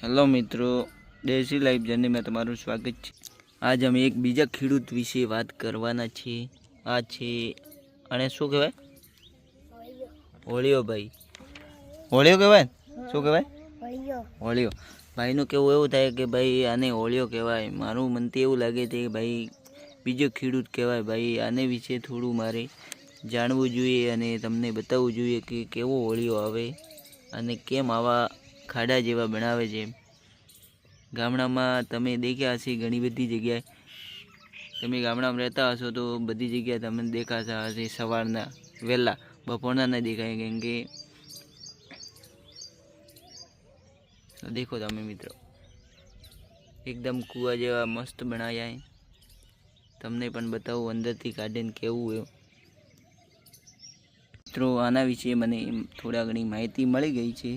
Hello મિત્રો, દેશી life જર્નીમાં તમારું સ્વાગત છે। આજ અમે એક બીજા ખેડૂત વિશે વાત કરવાના છીએ। આ છે અને શું કહેવાય? હોળિયો ભાઈ। હોળિયો કહેવાય? શું કહેવાય? હોળિયો ભાઈનું કેવું એવું થાય કે ભાઈ આને હોળિયો કહેવાય। મારું મનથી એવું લાગે છે કે ભાઈ બીજો ખેડૂત કહેવાય। ભાઈ આને વિશે થોડું મારે જાણવું જોઈએ અને તમને બતાવવું જોઈએ કે કેવો હોળિયો આવે અને કેમ આવા ખાડા જેવા બનાવે છે। ગામડામાં તમે દેખ્યા હશે ઘણી બધી જગ્યાએ, તમે ગામડામાં રહેતા હશો તો બધી જગ્યાએ તમને દેખાતા હશે સવારના વહેલા, બપોરના ન દેખાય। કેમ કે દેખો તમે મિત્રો એકદમ કૂવા જેવા મસ્ત બનાવ્યા। તમને પણ બતાવું અંદરથી કાઢીને કેવું એવું। મિત્રો આના વિશે મને થોડા ઘણી માહિતી મળી ગઈ છે।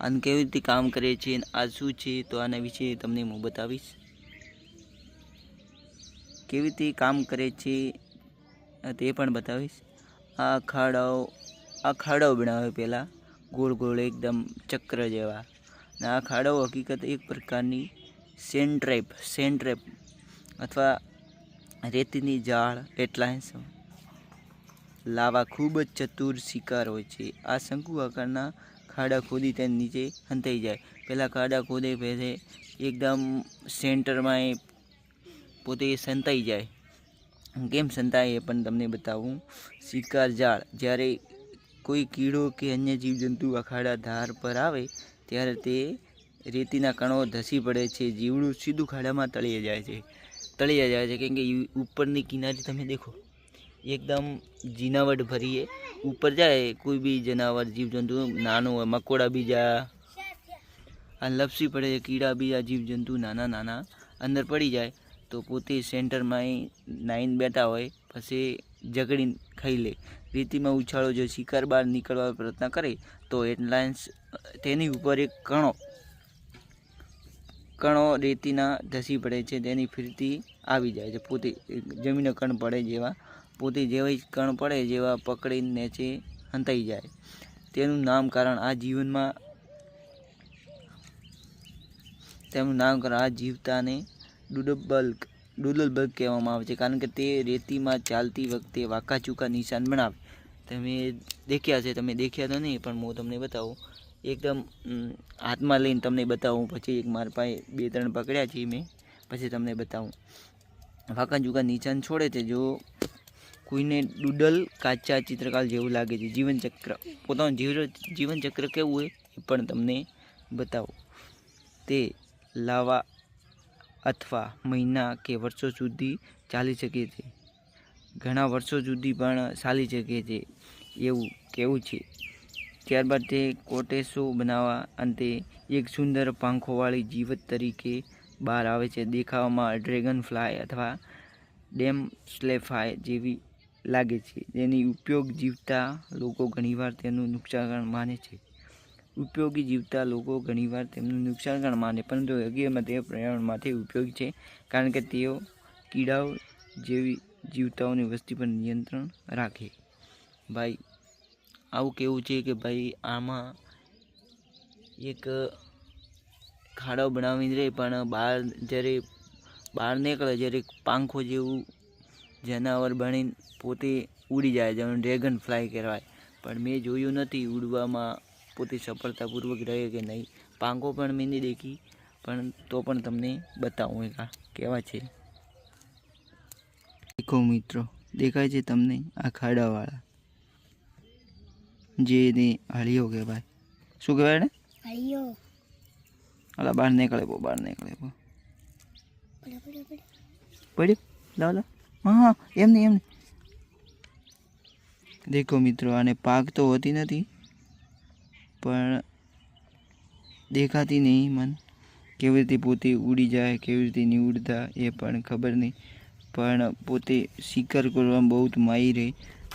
અને કેવી રીતે કામ કરે છે આ શું છે તો આના વિશે તમને હું બતાવીશ। કેવી રીતે કામ કરે છે તે પણ બતાવીશ। આ ખાડાઓ બનાવે પહેલાં ગોળ ગોળ એકદમ ચક્ર જેવા। અને આ ખાડાઓ હકીકત એક પ્રકારની સેન્ડ ટ્રેપ અથવા રેતીની જાળ એટલાઇન્સ લાવા ખૂબ જ ચતુર શિકાર હોય છે। આ શંકુ આકારના ખાડા ખોદી તેની નીચે હંતાઈ જાય। પહેલાં ખાડા ખોદે પછી એકદમ સેન્ટરમાં એ પોતે સંતાઈ જાય। કેમ સંતાય એ પણ તમને બતાવું। શિકાર જાળ, જ્યારે કોઈ કીડો કે અન્ય જીવજંતુ આ ખાડા ધાર પર આવે ત્યારે તે રેતીના કણો ધસી પડે છે। જીવડું સીધું ખાડામાં તળિયે જાય છે કેમ કે ઉપરની કિનારે તમે દેખો એકદમ જીનાવટ ભરીએ ઉપર જાય। કોઈ બી જનાવર જીવજંતુ નાનું હોય, મકોડા બીજા આ લપસી પડે, કીડા બીજા જીવજંતુ નાના અંદર પડી જાય તો પોતે સેન્ટરમાં નાઈન બેઠા હોય પછી જકડીને ખાઈ લે। રેતીમાં ઉછાળો જો શિકાર બહાર નીકળવાનો પ્રયત્ન કરે તો એટલાઇન્સ તેની ઉપર એક કણો રેતીના ધસી પડે છે, તેની ફીરતી આવી જાય છે। પોતે જમીનનો કણ પડે જેવા પોતે જેવા કણ પડે જેવા પકડીને નીચે હંતાઈ જાય। તેનું નામકરણ આ જીવતાને ડુડલબગ કહેવામાં આવે છે, કારણ કે તે રેતીમાં ચાલતી વખતે વાંકા ચૂકા નિશાન બનાવે। તમે દેખ્યા છે, તમે દેખ્યા તો નહીં પણ હું તમને બતાવું। એકદમ હાથમાં લઈને તમને બતાવું, પછી એક મારા પાસે 2-3 પકડ્યા છે મેં, પછી તમને બતાવું। વાંકા ચૂકા નિશાન છોડે છે જો કોઈને ડૂડલ કાચા ચિત્રકાર જેવું લાગે છે। જીવનચક્ર, પોતાનું જીવનચક્ર કેવું હોય એ પણ તમને બતાવો। તે લાવા અથવા મહિના કે વર્ષો સુધી ચાલી શકે છે, ઘણા વર્ષો સુધી પણ ચાલી શકે છે એવું કેવું છે। ત્યારબાદ તે કોટેસો બનાવવા અંતે એક સુંદર પાંખોવાળી જીવત તરીકે બહાર આવે છે। દેખાવામાં ડ્રેગન ફ્લાય અથવા ડેમસ્લેફ્લાય જેવી લાગે છે, જેની ઉપયોગી જીવતા લોકો ઘણીવાર તેનું નુકસાન માને છે। પરંતુ હકીકતમાં તે પર્યાવરણ માટે ઉપયોગી છે, કારણ કે તેઓ કીડાઓ જેવી જીવતાઓની વસ્તી પર નિયંત્રણ રાખે। ભાઈ આવું કેવું છે કે ભાઈ આમાં એક ખાડો બનાવીને રહે પણ જ્યારે બહાર નીકળે જ્યારે પાંખો જેવું જનાવર બનીને પોતે ઉડી જાય, જેનું ડ્રેગન ફ્લાય કહેવાય। પણ મેં જોયું નથી ઉડવામાં પોતે સફળતાપૂર્વક રહે કે નહીં, પાંખો પણ મેં નહીં દેખી, પણ તો પણ તમને બતાવું એક કેવા છે। દેખો મિત્રો, દેખાય છે તમને આ ખાડાવાળા જેને હળિયો કહેવાય। શું કહેવાય ને? હળિયો। અલા બહાર નીકળે પડ્યો લાવ હા એમને દેખો મિત્રો, આને પાક તો હોતી નથી પણ દેખાતી નહીં મન કેવી રીતે પોતે ઉડી જાય, કેવી રીતે નહીં ઉડતા એ પણ ખબર નહીં, પણ પોતે શિકાર કરવામાં બહુ જ માહિર રહે।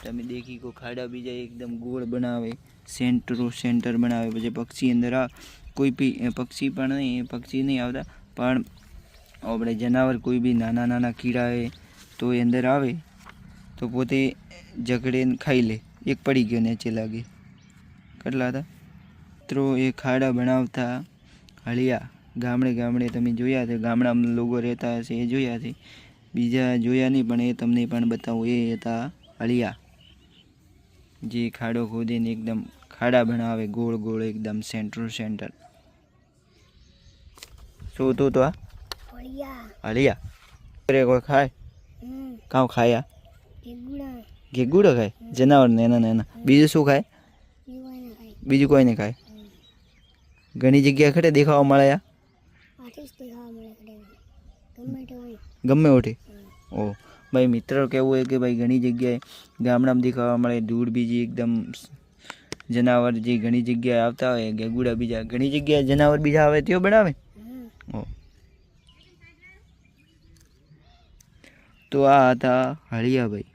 તમે દેખી કો ખાડા બીજા એકદમ ગોળ બનાવે, સેન્ટર બનાવે, પછી પક્ષી અંદર કોઈ બી પક્ષી નહીં આવતા, પણ આપણે જનાવર કોઈ બી નાના કીડા હોય તો એ અંદર આવે તો પોતે જકડીને ખાઈ લે। એક પડી ગયો નીચે લાગે, કેટલા હતા મિત્રો। એ ખાડા બનાવતા હળિયા ગામડે ગામડે તમે જોયા છે, ગામડામાં લોકો રહેતા હશે એ જોયા છે, બીજા જોયા નહીં પણ એ તમને પણ બતાવું. એ હતા હળિયા, જે ખાડો ખોદીને એકદમ ખાડા બનાવે ગોળ ગોળ એકદમ સેન્ટર. શું તું તો આ હળિયા કોઈ ખાય કાં ખાયા ઘેગુડા ખાય જનાવર નેના નેના. બીજું શું ખાય? બીજું કોઈને ખાય? ઘણી જગ્યા ખડે દેખાવા મળે આ ગમે ઉઠે. ઓ ભાઈ મિત્ર કેવું હોય કે ભાઈ ઘણી જગ્યાએ ગામડામાં દેખાવા મળે ધૂળ બીજી એકદમ જનાવર જે ઘણી જગ્યાએ આવતા હોય ગેગુડા બીજા ઘણી જગ્યાએ જનાવર બીજા આવે તેઓ બનાવે. ઓ તો આ હતા હળિયાભાઈ.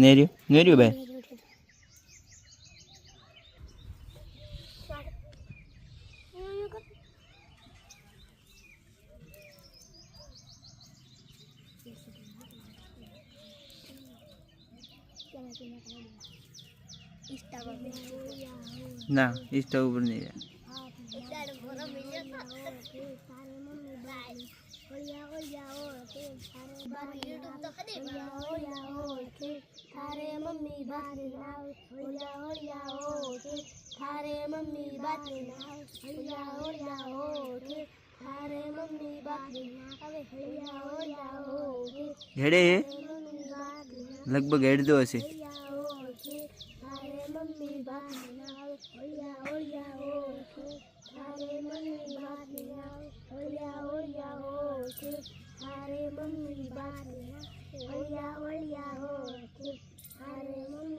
નેર્યું ભાઈ ના ઇસ્ટા ઉપર નહીં જાય. थारे मम्मी बात लाओ ओया ओया ओ के थारे मम्मी बात लाओ ओया ओया ओ के थारे मम्मी बात लाओ ओया ओया ओ के હેડે હે લગભગ હેડતો હશે. थारे मम्मी बात लाओ ओया ओया ओ के थारे मम्मी बात लाओ ओया ओया ओ के थारे मम्मी बात लाओ ओया ओया ओ के थारे मम्मी